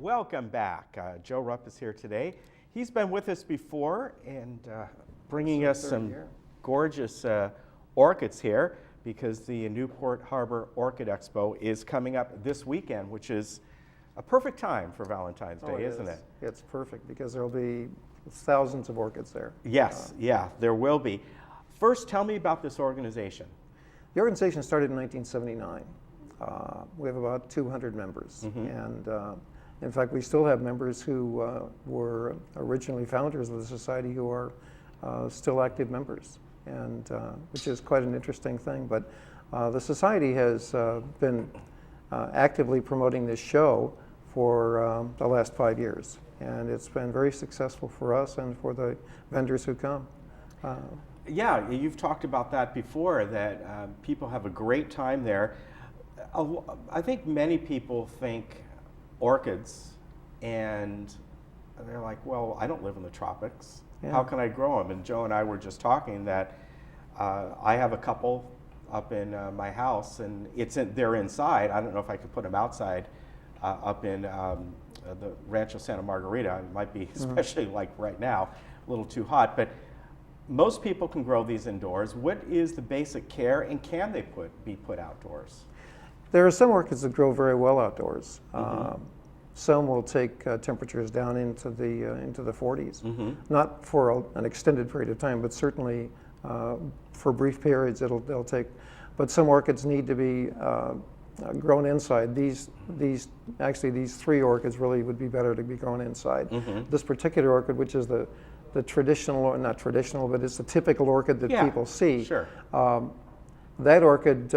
welcome back. Joe Rupp is here today. He's been with us before and bringing us some gorgeous orchids here because the Newport Harbor Orchid Expo is coming up this weekend, which is a perfect time for Valentine's Day, isn't it? It's perfect because there'll be thousands of orchids there. Yes, yeah, there will be. First, tell me about this organization. The organization started in 1979. We have about 200 members, and in fact, we still have members who were originally founders of the society who are still active members, and which is quite an interesting thing. But the society has been actively promoting this show for the last 5 years, and it's been very successful for us and for the vendors who come. Yeah, you've talked about that before, that people have a great time there. I think many people think orchids and they're like, well, I don't live in the tropics. Yeah. How can I grow them? And Joe and I were just talking that I have a couple up in my house, and they're inside. I don't know if I could put them outside up in the Rancho Santa Margarita. It might be, especially like right now, a little too hot. But most people can grow these indoors. What is the basic care, and can they be put outdoors? There are some orchids that grow very well outdoors. Some will take temperatures down into the 40s. Not for an extended period of time, but certainly for brief periods they'll take. But some orchids need to be grown inside. These three orchids really would be better to be grown inside. This particular orchid, which is the traditional, or not traditional, but it's the typical orchid that people see. Sure. That orchid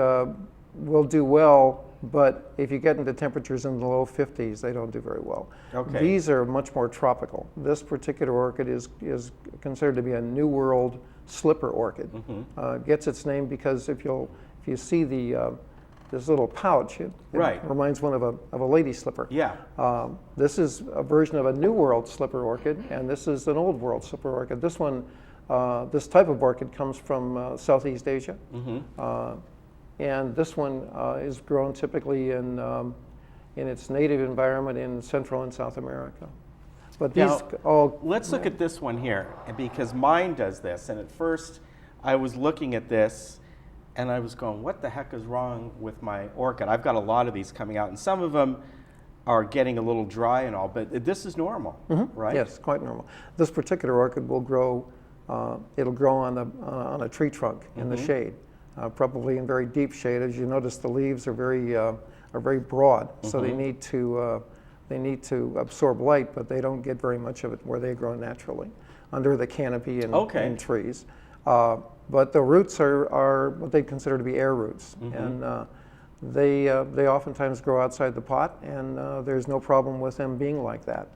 will do well, but if you get into temperatures in the low 50s, they don't do very well. Okay. These are much more tropical. This particular orchid is considered to be a New World slipper orchid. Gets its name because if you see this little pouch, it reminds one of a lady slipper. Yeah. This is a version of a New World slipper orchid, and this is an Old World slipper orchid. This one, this type of orchid comes from Southeast Asia. And this one is grown typically in its native environment in Central and South America. But these let's look at this one here, because mine does this. And at first, I was looking at this, and I was going, what the heck is wrong with my orchid? I've got a lot of these coming out, and some of them are getting a little dry and all, but this is normal, right? Yes, quite normal. This particular orchid will grow, it'll grow on a tree trunk in the shade. Probably in very deep shade. As you notice, the leaves are very broad, so they need to absorb light, but they don't get very much of it where they grow naturally under the canopy in trees. But the roots are what they consider to be air roots, and they oftentimes grow outside the pot, and there's no problem with them being like that.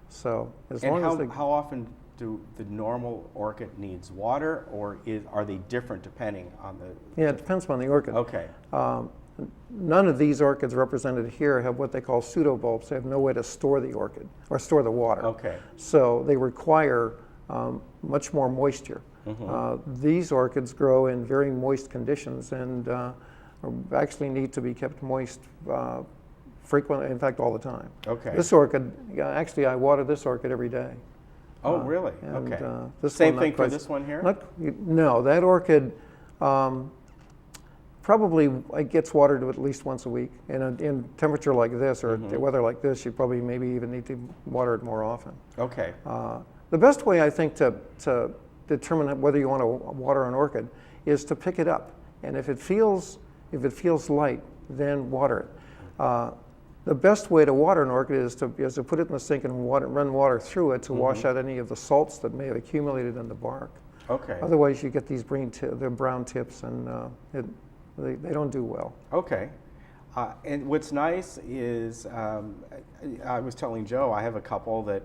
So how often do the normal orchid needs water, or are they different depending on the? Yeah, it depends on the orchid. Okay. None of these orchids represented here have what they call pseudobulbs. They have no way to store the orchid or store the water. Okay. So they require much more moisture. These orchids grow in very moist conditions and actually need to be kept moist frequently, in fact, all the time. Okay. This orchid, actually, I water this orchid every day. Oh, really? And, okay. Same thing for this one here? No, that orchid probably gets watered at least once a week. In temperature like this or weather like this, you probably maybe even need to water it more often. Okay. The best way, I think, to determine whether you want to water an orchid is to pick it up. And if it feels light, then water it. The best way to water an orchid is to put it in the sink and run water through it to wash out any of the salts that may have accumulated in the bark. Okay. Otherwise, you get these the brown tips, and they don't do well. Okay. And what's nice is, I was telling Joe, I have a couple that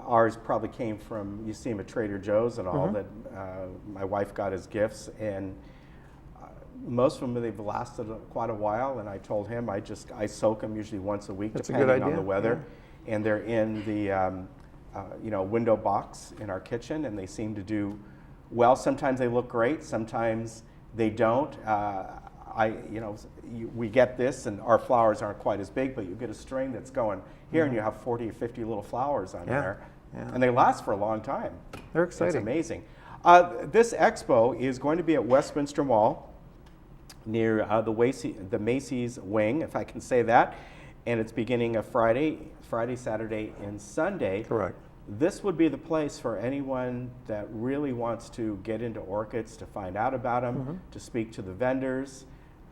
ours probably came from, you see them at Trader Joe's and all, that my wife got as gifts, and most of them, they've lasted quite a while, and I told him I soak them usually once a week, depending on the weather. Yeah. And they're in the window box in our kitchen, and they seem to do well. Sometimes they look great, sometimes they don't. we get this, and our flowers aren't quite as big, but you get a string that's going here, and you have 40 or 50 little flowers on there, and they last for a long time. They're exciting. It's amazing. This expo is going to be at Westminster Mall near the Macy's wing, if I can say that, and it's beginning a Friday, Saturday, and Sunday. Correct. This would be the place for anyone that really wants to get into orchids, to find out about them, to speak to the vendors,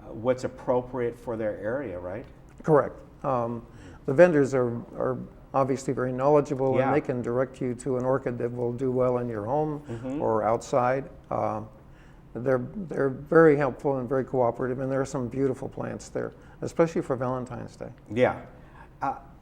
what's appropriate for their area, right? Correct. The vendors are obviously very knowledgeable, and they can direct you to an orchid that will do well in your home or outside. They're very helpful and very cooperative, and there are some beautiful plants there, especially for Valentine's Day. Yeah.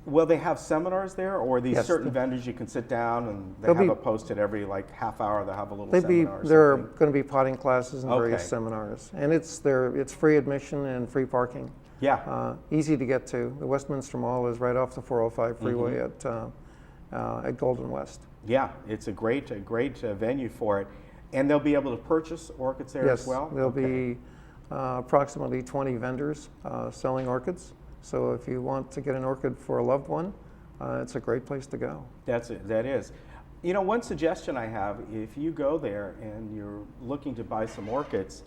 Will they have seminars there, or are these certain vendors you can sit down and they have it posted every half hour? They'll have a little seminar. There are going to be potting classes and various seminars, and it's free admission and free parking. Yeah. Easy to get to. The Westminster Mall is right off the 405 freeway at Golden West. Yeah, it's a great venue for it, and they'll be able to purchase orchids there as well. There'll be approximately 20 vendors selling orchids. So if you want to get an orchid for a loved one, it's a great place to go. That is. One suggestion I have, if you go there and you're looking to buy some orchids,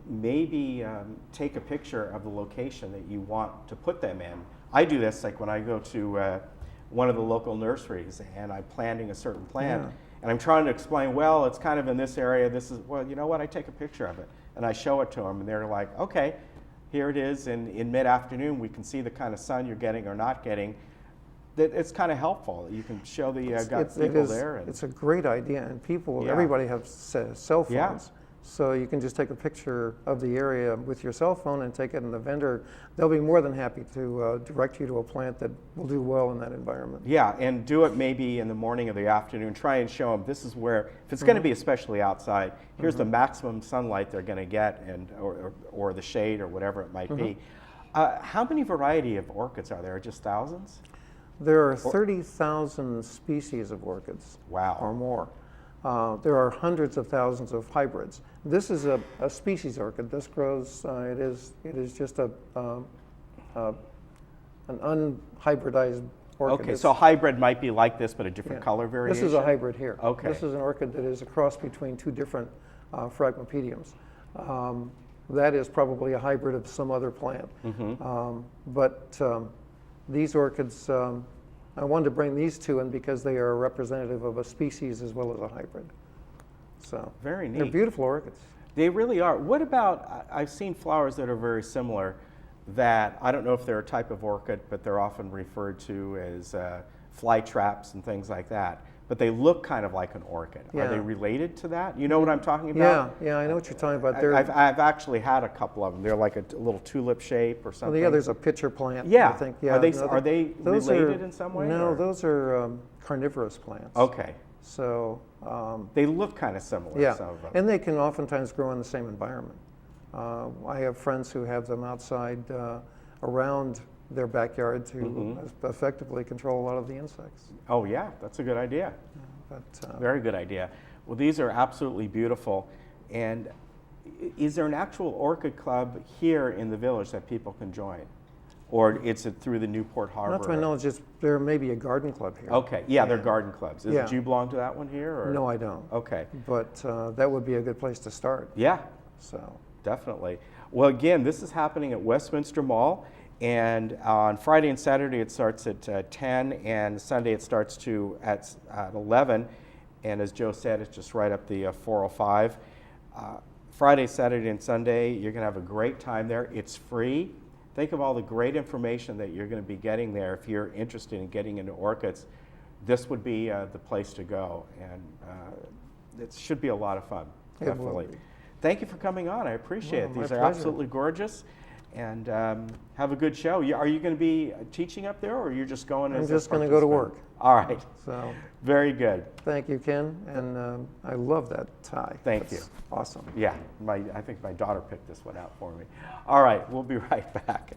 maybe take a picture of the location that you want to put them in. I do this when I go to one of the local nurseries and I'm planting a certain plant, and I'm trying to explain, well, it's kind of in this area, you know what, I take a picture of it and I show it to them, and they're like, okay, here it is, in mid-afternoon, we can see the kind of sun you're getting or not getting. It's kind of helpful. You can show the people there. It's a great idea, and everybody has cell phones. Yeah. So you can just take a picture of the area with your cell phone and take it, and the vendor, they'll be more than happy to direct you to a plant that will do well in that environment. Yeah, and do it maybe in the morning or the afternoon. Try and show them this is where, if it's going to be especially outside, here's the maximum sunlight they're going to get, or the shade or whatever it might be. How many variety of orchids are there? Just thousands? There are 30,000 species of orchids. Wow. Or more. There are hundreds of thousands of hybrids. This is a species orchid. This grows. It is just an unhybridized orchid. Okay, so hybrid might be like this, but a different color variation. This is a hybrid here. Okay. This is an orchid that is a cross between two different phragmopediums. That is probably a hybrid of some other plant. But these orchids. I wanted to bring these two in because they are representative of a species as well as a hybrid. So very neat. They're beautiful orchids. They really are. What about, I've seen flowers that are very similar that, I don't know if they're a type of orchid, but they're often referred to as fly traps and things like that. But they look kind of like an orchid. Are they related to that? You know what I'm talking about? Yeah, I know what you're talking about. I've actually had a couple of them. They're like a little tulip shape or something. Well, there's a pitcher plant. Yeah. I think. Are they related in some way? No, those are carnivorous plants. Okay. So they look kind of similar. Yeah, some of them. and they can oftentimes grow in the same environment. I have friends who have them outside around their backyard to effectively control a lot of the insects. Oh yeah, that's a good idea. Very good idea. Well, these are absolutely beautiful. And is there an actual orchid club here in the village that people can join? Or it's through the Newport Harbor? Not to my knowledge, there may be a garden club here. Okay, yeah, they're garden clubs. Do you belong to that one here? Or? No, I don't. Okay. But that would be a good place to start. Yeah, so definitely. Well, again, this is happening at Westminster Mall. And on Friday and Saturday it starts at 10, and Sunday it starts at 11. And as Joe said, it's just right up the 405. Friday, Saturday, and Sunday, you're going to have a great time there. It's free. Think of all the great information that you're going to be getting there. If you're interested in getting into orchids, this would be the place to go. And it should be a lot of fun, definitely. Thank you for coming on. I appreciate it. These are absolutely gorgeous. And have a good show. Are you going to be teaching up there, or you're just going as I'm just going to go to work. All right. So very good. Thank you, Ken. And I love that tie. Thank you. Awesome. Yeah. I think my daughter picked this one out for me. All right. We'll be right back.